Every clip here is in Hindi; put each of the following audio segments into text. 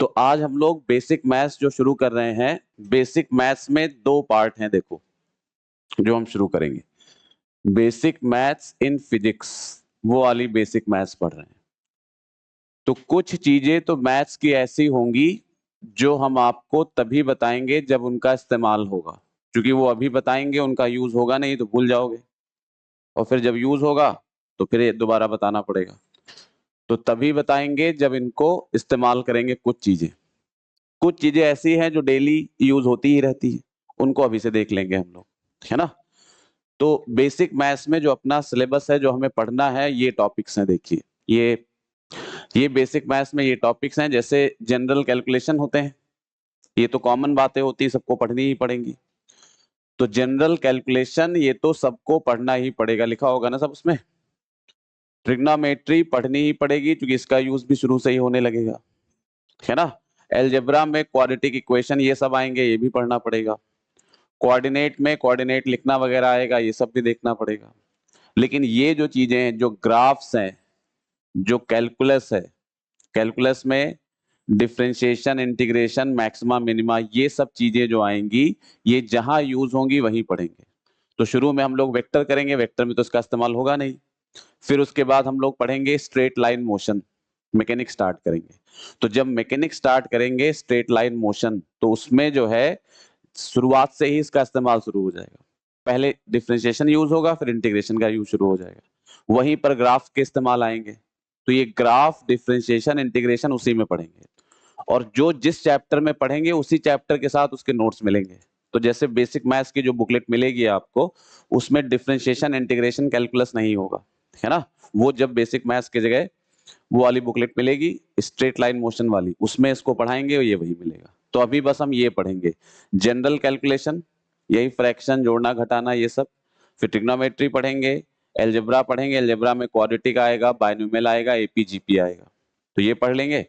तो आज हम लोग बेसिक मैथ्स जो शुरू कर रहे हैं, बेसिक मैथ्स में दो पार्ट हैं देखो, जो हम शुरू करेंगे। बेसिक मैथ्स इन फिजिक्स, वो वाली बेसिक मैथ्स पढ़ रहे हैं। तो कुछ चीजें तो मैथ्स की ऐसी होंगी जो हम आपको तभी बताएंगे जब उनका इस्तेमाल होगा, क्योंकि वो अभी बताएंगे उनका यूज होगा नहीं तो भूल जाओगे, और फिर जब यूज होगा तो फिर ये दोबारा बताना पड़ेगा। तो तभी बताएंगे जब इनको इस्तेमाल करेंगे। कुछ चीजें ऐसी हैं जो डेली यूज होती ही रहती है, उनको अभी से देख लेंगे हम लोग, है ना। तो बेसिक मैथ्स में जो अपना सिलेबस है, जो हमें पढ़ना है, ये टॉपिक्स हैं। देखिए, ये बेसिक मैथ्स में ये टॉपिक्स हैं। जैसे जनरल कैलकुलेशन होते हैं, ये तो कॉमन बातें होती है, सबको पढ़नी ही पड़ेंगी। तो जनरल कैलकुलेशन ये तो सबको पढ़ना ही पड़ेगा, लिखा होगा ना सब उसमें। ट्रिग्नोमेट्री पढ़नी ही पड़ेगी क्योंकि इसका यूज भी शुरू से ही होने लगेगा, है ना। एलजेब्रा में क्वाड्रेटिक इक्वेशन ये सब आएंगे, ये भी पढ़ना पड़ेगा। कोऑर्डिनेट में कोऑर्डिनेट लिखना वगैरह आएगा, ये सब भी देखना पड़ेगा। लेकिन ये जो चीजें हैं, जो ग्राफ्स हैं, जो कैलकुलस है, कैलकुलस में डिफरेंशिएशन, इंटीग्रेशन, मैक्सिमा, मिनिमा, ये सब चीजें जो आएंगी, ये जहां यूज होंगी वहीं पढ़ेंगे। तो शुरू में हम लोग वेक्टर करेंगे, वेक्टर में तो इसका इस्तेमाल होगा नहीं। फिर उसके बाद हम लोग पढ़ेंगे straight line motion, mechanic start करेंगे। तो जब मैकेनिक स्टार्ट करेंगे स्ट्रेट लाइन मोशन, तो उसमें जो है शुरुआत से ही इसका इस्तेमाल शुरू हो जाएगा। पहले डिफरेंशिएशन यूज होगा, फिर इंटीग्रेशन का यूज शुरू हो जाएगा। वहीं पर ग्राफ के इस्तेमाल आएंगे। तो ये ग्राफ, डिफरेंशिएशन, इंटीग्रेशन उसी में पढ़ेंगे, और जो जिस चैप्टर में पढ़ेंगे उसी चैप्टर के साथ उसके नोट्स मिलेंगे। तो जैसे बेसिक मैथ्स की जो बुकलेट मिलेगी आपको, उसमें डिफरेंशिएशन, इंटीग्रेशन, कैलकुलस नहीं होगा, है ना। वो जब बेसिक मैथ्स की जगह वो वाली बुकलेट मिलेगी, स्ट्रेट लाइन मोशन वाली, उसमें इसको पढ़ाएंगे और ये वही मिलेगा। तो अभी बस हम ये पढ़ेंगे, जनरल कैलकुलेशन, यही फ्रैक्शन, जोड़ना, घटाना, ये सब। फिर ट्रिग्नोमेट्री पढ़ेंगे, एलजेब्रा पढ़ेंगे, एलजेब्रा में क्वाड्रेटिक आएगा, बायनोमियल आएगा, एपीजीपी आएगा, तो ये पढ़ लेंगे।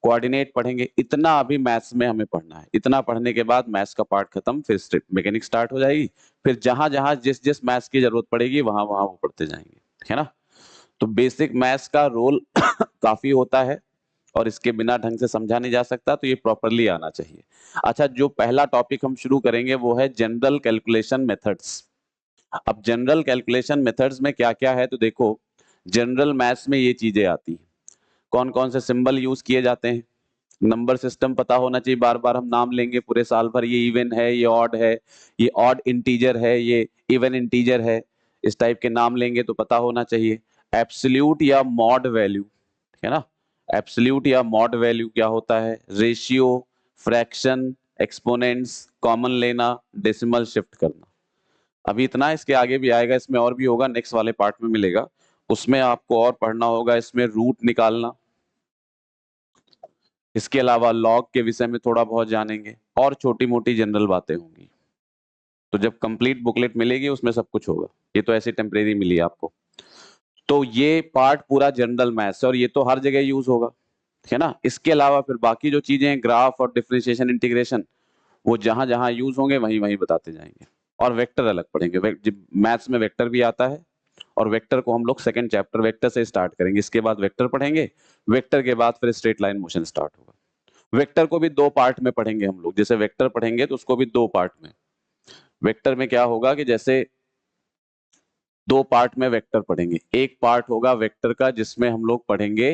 कोऑर्डिनेट पढ़ेंगे। इतना अभी मैथ्स में हमें पढ़ना है। इतना पढ़ने के बाद मैथ्स का पार्ट खत्म, फिर स्ट्रिप मैकेनिक स्टार्ट हो जाएगी। फिर जहां जहां जिस जिस मैथ्स की जरूरत पड़ेगी वहां वहां वो पढ़ते जाएंगे, है ना। तो बेसिक मैथ्स का रोल काफी होता है, और इसके बिना ढंग से समझा नहीं जा सकता, तो ये प्रॉपरली आना चाहिए। अच्छा, जो पहला टॉपिक हम शुरू करेंगे वो है जनरल कैलकुलेशन मेथड्स। अब जनरल कैलकुलेशन मेथड्स में क्या क्या है, तो देखो, जनरल मैथ्स में ये चीजें आती हैं। कौन कौन से सिंबल यूज किए जाते हैं, नंबर सिस्टम पता होना चाहिए। बार बार हम नाम लेंगे पूरे साल भर, ये इवन है, ये ऑड है, ये ऑड इंटीजर है, ये इवन इंटीजर है, इस टाइप के नाम लेंगे तो पता होना चाहिए। एब्सोल्यूट या मॉड वैल्यू, है ना। एब्सोल्यूट या मॉड वैल्यू क्या होता है, रेशियो, फ्रैक्शन, एक्सपोनेंट्स, कॉमन लेना, डेसिमल शिफ्ट करना। अभी इतना, इसके आगे भी आएगा, इसमें और भी होगा, नेक्स्ट वाले पार्ट में मिलेगा। उसमें आपको और पढ़ना होगा, इसमें रूट निकालना। इसके अलावा लॉग के विषय में थोड़ा बहुत जानेंगे, और छोटी मोटी जनरल बातें होंगी। तो जब कंप्लीट बुकलेट मिलेगी उसमें सब कुछ होगा, ये तो ऐसे टेम्परेरी मिली आपको। तो ये पार्ट पूरा जनरल मैथ्स है, और ये तो हर जगह यूज होगा, है ना। इसके अलावा फिर बाकी जो चीजें हैं, ग्राफ और डिफरेंशिएशन, इंटीग्रेशन, वो जहां जहां यूज होंगे वहीं वहीं बताते जाएंगे। और वेक्टर अलग पढ़ेंगे। मैथ्स में वेक्टर भी आता है, और वेक्टर को हम लोग सेकंड चैप्टर वेक्टर से स्टार्ट करेंगे। इसके बाद वेक्टर पढ़ेंगे, वेक्टर के बाद फिर स्ट्रेट लाइन मोशन स्टार्ट होगा। वेक्टर को भी दो पार्ट में पढ़ेंगे हम लोग। जैसे वेक्टर पढ़ेंगे तो उसको भी दो पार्ट में। वेक्टर में क्या होगा कि जैसे दो पार्ट में वेक्टर पढ़ेंगे। एक पार्ट होगा वेक्टर का जिसमें हम लोग पढ़ेंगे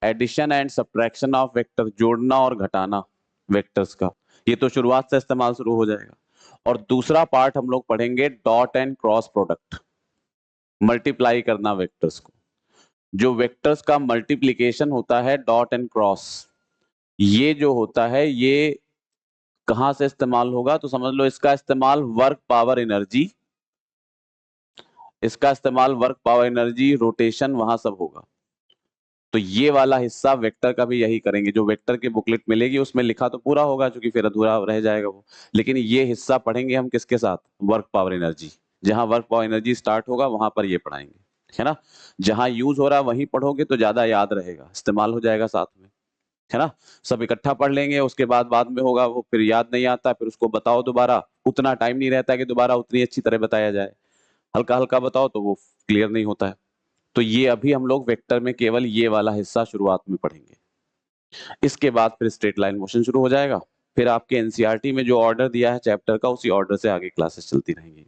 addition and subtraction of vector, जोड़ना और घटाना वेक्टर्स का, ये तो शुरुआत से इस्तेमाल शुरू हो जाएगा। और दूसरा पार्ट हम लोग पढ़ेंगे dot and cross product, multiply करना वेक्टर्स को। जो वेक्टर्स का मल्टीप्लीकेशन होता है, डॉट एंड क्रॉस, ये जो होता है, ये कहां से इस्तेमाल होगा, तो समझ लो इसका इस्तेमाल वर्क पावर एनर्जी, इसका इस्तेमाल वर्क पावर एनर्जी, रोटेशन, वहां सब होगा। तो ये वाला हिस्सा वेक्टर का भी यही करेंगे। जो वेक्टर की बुकलेट मिलेगी उसमें लिखा तो पूरा होगा, क्योंकि फिर अधूरा रह जाएगा वो। लेकिन ये हिस्सा पढ़ेंगे हम किसके साथ, वर्क पावर एनर्जी। जहां वर्क पावर एनर्जी स्टार्ट होगा वहां पर ये पढ़ाएंगे, है ना। जहां यूज हो रहा है वहीं पढ़ोगे तो ज्यादा याद रहेगा, इस्तेमाल हो जाएगा साथ में, है ना। सब इकट्ठा पढ़ लेंगे, उसके बाद में होगा वो, फिर याद नहीं आता, फिर उसको बताओ दोबारा, उतना टाइम नहीं रहता कि दोबारा उतनी अच्छी तरह बताया जाए। हल्का हल्का बताओ तो वो क्लियर नहीं होता है। तो ये अभी हम लोग वेक्टर में केवल ये वाला हिस्सा शुरुआत में पढ़ेंगे। इसके बाद फिर स्ट्रेट लाइन मोशन शुरू हो जाएगा। फिर आपके एनसीईआरटी में जो ऑर्डर दिया है चैप्टर का, उसी ऑर्डर से आगे क्लासेस चलती रहेंगी।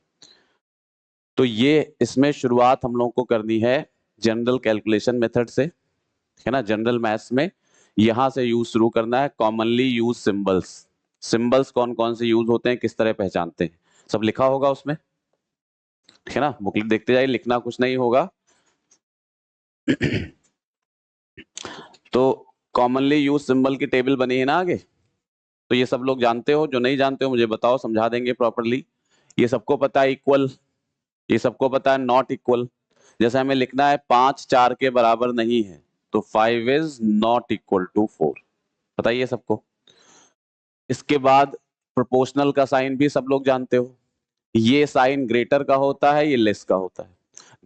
तो ये इसमें शुरुआत हम लोगों को करनी है जनरल कैलकुलेशन मेथड से, है ना। जनरल मैथ्स में यहां से यूज शुरू करना है। कॉमनली यूज सिंबल्स, सिंबल्स कौन कौन से यूज होते हैं, किस तरह पहचानते हैं, सब लिखा होगा उसमें, है ना। बुकलेट देखते जाइए, लिखना कुछ नहीं होगा। तो कॉमनली यूज सिंबल की टेबल बनी है ना आगे, तो ये सब लोग जानते हो। जो नहीं जानते हो मुझे बताओ, समझा देंगे प्रॉपरली। ये सबको पता है इक्वल, ये सबको पता है नॉट इक्वल। जैसे हमें लिखना है 5 4 के बराबर नहीं है, तो 5 इज नॉट इक्वल टू 4, बताइए सबको। इसके बाद प्रोपोर्शनल का साइन भी सब लोग जानते हो। ये साइन ग्रेटर का होता है, ये लेस का होता है।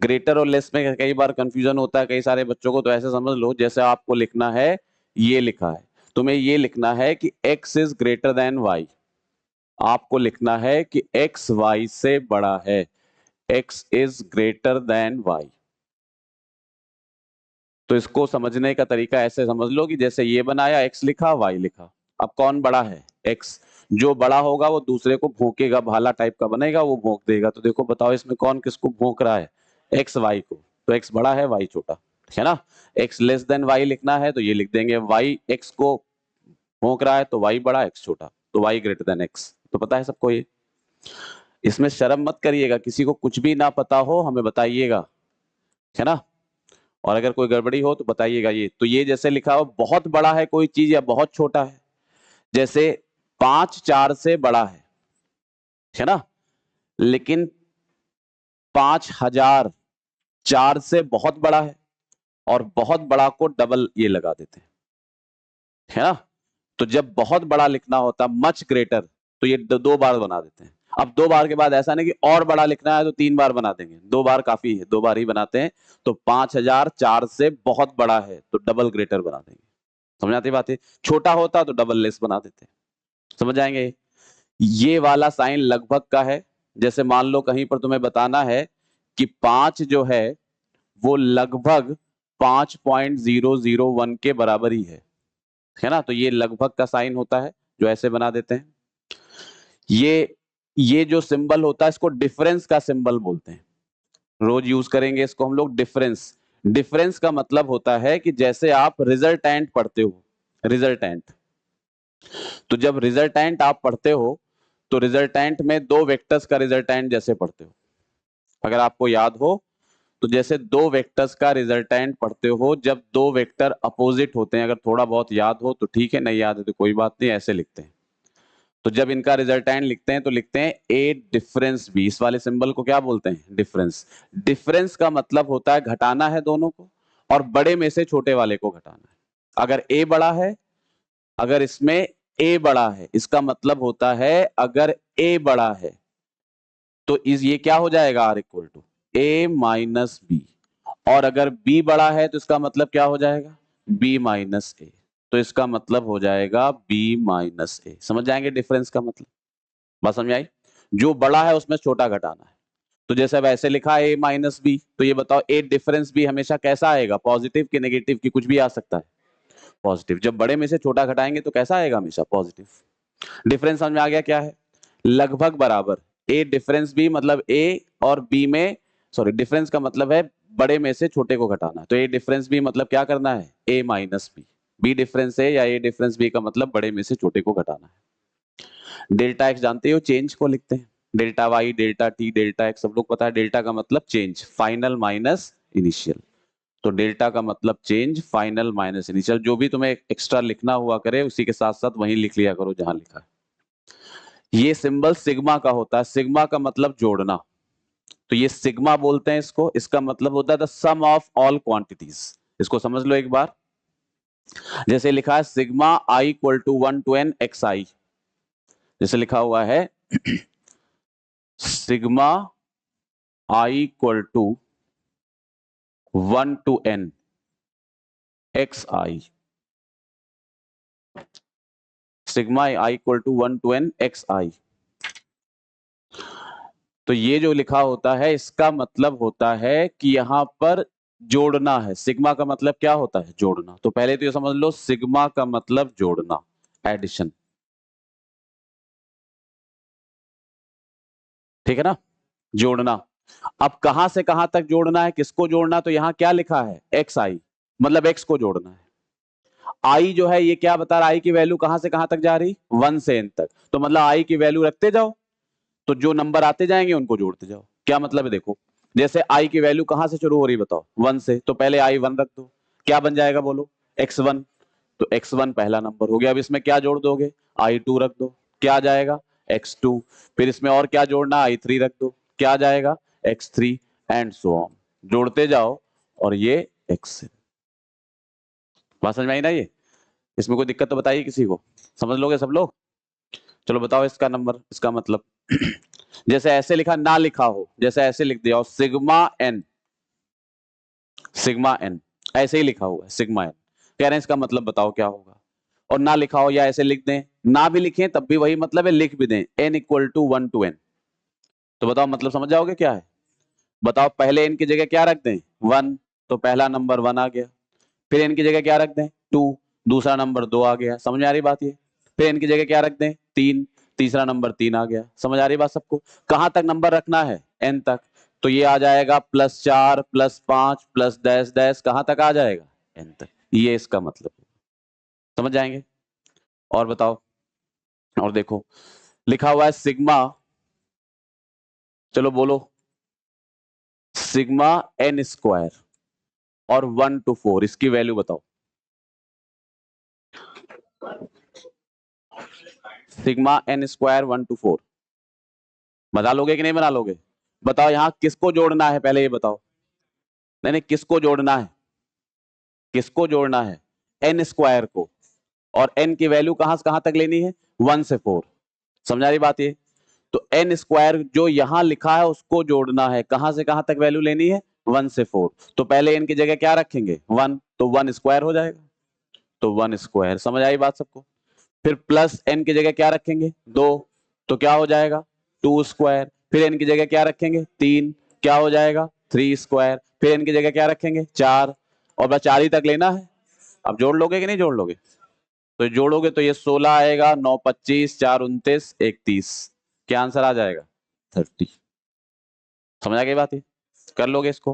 ग्रेटर और लेस में कई बार कंफ्यूजन होता है कई सारे बच्चों को, तो ऐसे समझ लो जैसे आपको लिखना है, ये लिखा है, तुम्हें ये लिखना है कि x is greater than y। आपको लिखना है कि x y से बड़ा है, x is greater than y। तो इसको समझने का तरीका ऐसे समझ लो कि जैसे ये बनाया, x लिखा y लिखा। अब कौन बड़ा है, x। जो बड़ा होगा वो दूसरे को भोंकेगा, भाला टाइप का बनेगा, वो भोंक देगा। तो देखो बताओ इसमें कौन किसको भोंक रहा है, x y को। तो x बड़ा है, y छोटा, है ना। x लेस देन y लिखना है तो ये लिख देंगे, y x को भोंक रहा है तो y बड़ा x छोटा, तो y ग्रेटर देन x। तो पता है सबको ये। इसमें शर्म मत करिएगा, किसी को कुछ भी ना पता हो हमें बताइएगा, है ना। और अगर कोई गड़बड़ी हो तो बताइएगा। ये तो ये जैसे लिखा हो बहुत बड़ा है कोई चीज या बहुत छोटा है, जैसे 5 4 से बड़ा है ना। लेकिन 5000 4 से बहुत बड़ा है, और बहुत बड़ा को डबल ये लगा देते हैं, है ना। तो जब बहुत बड़ा लिखना होता मच ग्रेटर, तो ये दो बार बना देते हैं। अब 2 बार के बाद ऐसा नहीं कि और बड़ा लिखना है तो 3 बार बना देंगे, 2 बार काफी है, 2 बार ही बनाते हैं। तो 5000 4 से बहुत बड़ा है तो डबल ग्रेटर बना देंगे। समझ आती बात है। छोटा होता तो डबल लेस बना देते, समझ आएंगे। ये वाला साइन लगभग का है। जैसे मान लो कहीं पर तुम्हें बताना है कि 5 जो है वो लगभग 5.001 के बराबर ही है ना। तो ये लगभग का साइन होता है जो ऐसे बना देते हैं। ये जो सिंबल होता है इसको डिफरेंस का सिंबल बोलते हैं, रोज यूज करेंगे इसको हम लोग, डिफरेंस। डिफरेंस का मतलब होता है कि जैसे आप रिजल्टेंट पढ़ते हो, रिजल्टेंट, तो जब रिजल्टेंट आप पढ़ते हो तो रिजल्टेंट में 2 वेक्टर्स का रिजल्टेंट जैसे पढ़ते हो, अगर आपको याद हो तो जैसे 2 वेक्टर्स का रिजल्टेंट पढ़ते हो जब 2 वेक्टर अपोजिट होते हैं। अगर थोड़ा बहुत याद हो तो ठीक है, नहीं याद है तो कोई बात नहीं, ऐसे लिखते हैं। तो जब इनका रिजल्टेंट लिखते हैं तो लिखते हैं ए डिफरेंस बी। इस वाले सिंबल को क्या बोलते हैं, डिफरेंस। डिफरेंस का मतलब होता है घटाना है दोनों को, और बड़े में से छोटे वाले को घटाना है। अगर ए बड़ा है, अगर इसमें ए बड़ा है, इसका मतलब होता है अगर ए बड़ा है तो ये क्या हो जाएगा, R equal to A minus B. और अगर बी बड़ा है तो इसका मतलब क्या हो जाएगा, बी माइनस ए। तो इसका मतलब हो जाएगा बी माइनस ए। समझ जाएंगे डिफरेंस का मतलब, बात समझ आई। जो बड़ा है उसमें छोटा घटाना है। तो जैसे अब ऐसे लिखा है ए माइनस बी, तो ये बताओ ए डिफरेंस बी हमेशा कैसा आएगा, पॉजिटिव कि नेगेटिव की, कुछ भी आ सकता है, पॉजिटिव। जब बड़े में से छोटा घटाएंगे तो कैसा आएगा, हमेशा पॉजिटिव। डिफरेंस समझ में आ गया क्या है, लगभग बराबर। ए डिफरेंस बी मतलब ए और बी में, सॉरी डिफरेंस का मतलब है बड़े में से छोटे को घटाना। तो ए डिफरेंस बी मतलब क्या करना है, ए माइनस बी। बी डिफरेंस ए या ए डिफरेंस बी का मतलब बड़े में से छोटे को घटाना है। डेल्टा एक्स जानते हो, चेंज को लिखते हैं, delta Y, delta T, delta X सब लोग पता है। डेल्टा का मतलब चेंज, फाइनल माइनस इनिशियल। तो डेल्टा का मतलब चेंज, फाइनल माइनस इनिशियल। जो भी तुम्हें एक्स्ट्रा लिखना हुआ करे उसी के साथ साथ वहीं लिख लिया करो जहां लिखा है। ये सिंबल सिग्मा का होता है, सिग्मा का मतलब जोड़ना। तो ये सिग्मा बोलते हैं इसको, इसका मतलब होता है the sum of all quantities. इसको समझ लो एक बार। जैसे लिखा है sigma i equal to 1 to n x i, जैसे लिखा हुआ है sigma i equal to 1 to n x i, sigma i equal to 1 to n x i. तो ये जो लिखा होता है इसका मतलब होता है कि यहां पर जोड़ना है। सिग्मा का मतलब क्या होता है? जोड़ना। तो पहले तो ये समझ लो, सिग्मा का मतलब जोड़ना, एडिशन। ठीक है ना, जोड़ना। अब कहां से कहां तक जोड़ना है, किसको जोड़ना? तो यहां क्या लिखा है? एक्स आई, मतलब एक्स को जोड़ना है। आई जो है ये क्या बता रहा है? आई की वैल्यू कहां से कहां तक जा रही? 1 से n तक। तो मतलब आई की वैल्यू रखते जाओ, तो जो नंबर आते जाएंगे उनको जोड़ते जाओ। क्या मतलब है? देखो, जैसे आई की वैल्यू कहां से शुरू हो रही बताओ? 1 से। तो पहले आई 1 रख दो, क्या बन जाएगा बोलो? x1। तो x1 पहला नंबर हो गया। अब इसमें क्या जोड़ दोगे? i2 रख दो, क्या आ जाएगा? x2। फिर इसमें और क्या जोड़ना? i3 रख दो, क्या आ जाएगा? x3 and so on. जोड़ते जाओ और ये x। बात समझ में आई ना? ये इसमें कोई दिक्कत तो बताइए किसी को, समझ लोगे सब लोग? चलो बताओ इसका नंबर, इसका मतलब जैसे ऐसे लिखा ना लिखा हो, जैसे ऐसे लिख दिया सिग्मा एन, सिग्मा एन ऐसे ही लिखा हुआ है सिग्मा एन। कह रहे हैं इसका मतलब बताओ क्या होगा। और ना लिखा हो या ऐसे लिख दें, ना भी लिखें तब भी वही मतलब है, लिख भी दें n equal to 1 to n। तो बताओ मतलब समझ जाओगे क्या है? बताओ पहले n की जगह क्या रख दें? 1, तो पहला नंबर 1 आ गया। फिर n की जगह क्या रख दें? 2, दूसरा नंबर 2 आ गया। समझ में आ रही बात ये? फिर n की जगह क्या रख दें? 3, तीसरा नंबर 3 आ गया। समझ आ रही बात सबको? कहां तक नंबर रखना है? n तक। तो ये आ जाएगा +4 +5 +10 10, कहां तक आ जाएगा? n तक। ये इसका मतलब, समझ जाएंगे? और बताओ, और देखो लिखा हुआ है सिग्मा, चलो बोलो, सिग्मा n स्क्वायर और 1 to 4, इसकी वैल्यू बताओ। सिग्मा n स्क्वायर 1 to 4 बना लोगे कि नहीं बना लोगे? बताओ यहां किसको जोड़ना है, पहले ये बताओ। नहीं नहीं, किसको जोड़ना है? किसको जोड़ना है? n स्क्वायर को। और n की वैल्यू कहां से कहां तक लेनी है? 1 से 4। समझा रही बात ये? तो n स्क्वायर जो यहां लिखा है उसको जोड़ना है, कहां से कहां तक वैल्यू लेनी है? 1 से 4। तो पहले n की जगह क्या रखेंगे? 1, तो 1 स्क्वायर हो जाएगा। तो 1 स्क्वायर, समझ आई बात सबको? फिर प्लस n की जगह क्या रखेंगे? 2, तो क्या हो जाएगा? 2 स्क्वायर। फिर n की जगह क्या रखेंगे? 3, क्या हो जाएगा? 3 स्क्वायर। फिर n की जगह क्या रखेंगे? 4, और बस 4 ही तक लेना है। अब जोड़ लोगे कि नहीं जोड़ लोगे? तो जोड़ोगे तो ये 16 आएगा, 9 25 4 29 1 30, क्या आंसर आ जाएगा? 30। समझ आ गई बात? ये कर लोगे इसको?